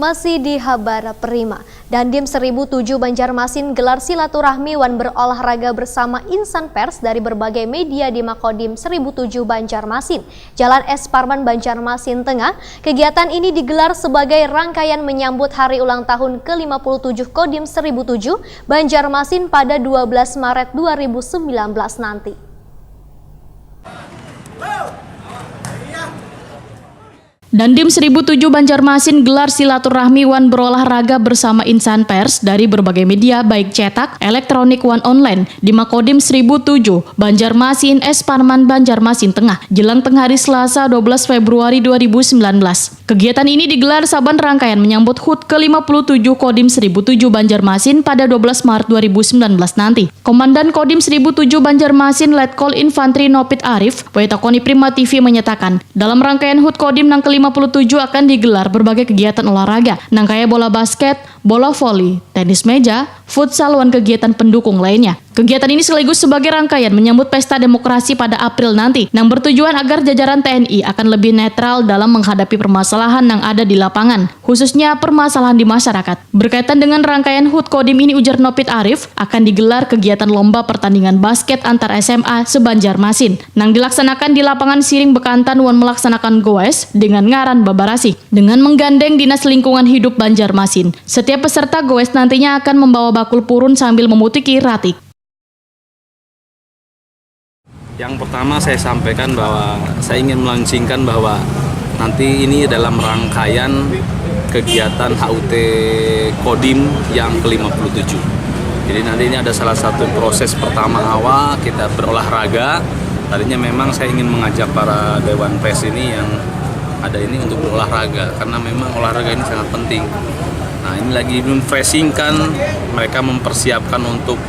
Masih di Habara Prima, Dandim 1007 Banjarmasin gelar silaturahmi wan berolahraga bersama insan pers dari berbagai media di Makodim 1007 Banjarmasin, Jalan S. Parman, Banjarmasin Tengah. Kegiatan ini digelar sebagai rangkaian menyambut hari ulang tahun ke-57 Kodim 1007 Banjarmasin pada 12 Maret 2019 nanti. Dandim 1007 Banjarmasin gelar silaturahmi wan berolahraga bersama insan pers dari berbagai media baik cetak, elektronik wan online di Makodim 1007 Banjarmasin S. Parman, Banjarmasin Tengah, jelang tengah hari Selasa 12 Februari 2019. Kegiatan ini digelar saban rangkaian menyambut HUT ke-57 Kodim 1007 Banjarmasin pada 12 Maret 2019 nanti. Komandan Kodim 1007 Banjarmasin Letkol Infantri Nopit Arif, Waitakoni Prima TV menyatakan, dalam rangkaian HUT Kodim nang ke-57 akan digelar berbagai kegiatan olahraga, nang kaya bola basket, bola voli, tenis meja, futsal, dan kegiatan pendukung lainnya. Kegiatan ini sekaligus sebagai rangkaian menyambut pesta demokrasi pada April nanti, yang bertujuan agar jajaran TNI akan lebih netral dalam menghadapi permasalahan yang ada di lapangan, khususnya permasalahan di masyarakat. Berkaitan dengan rangkaian HUT Kodim ini, ujar Nopit Arif, akan digelar kegiatan lomba pertandingan basket antar SMA se-Banjarmasin, yang dilaksanakan di lapangan Siring Bekantan wan melaksanakan goes dengan ngaran Babarasi, dengan menggandeng Dinas Lingkungan Hidup Banjarmasin. Setiap peserta goes nantinya akan membawa bakul purun sambil memutiki ratik. Yang pertama saya sampaikan bahwa saya ingin melaunchingkan bahwa nanti ini dalam rangkaian kegiatan HUT Kodim yang ke-57. Jadi nanti ini ada salah satu proses pertama awal kita berolahraga. Tadinya memang saya ingin mengajak para Dewan Pers ini yang ada ini untuk berolahraga karena memang olahraga ini sangat penting. Nah, ini lagi memfreshingkan, mereka mempersiapkan untuk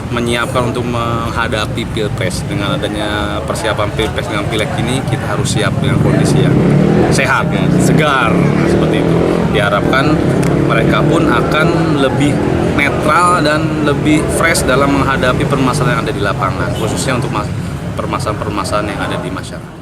menyiapkan untuk menghadapi Pilpres. Dengan adanya persiapan Pilpres dengan Pileg ini, kita harus siap dengan kondisi yang sehat, segar, seperti itu. Diharapkan mereka pun akan lebih netral dan lebih fresh dalam menghadapi permasalahan yang ada di lapangan, khususnya untuk permasalahan-permasalahan yang ada di masyarakat.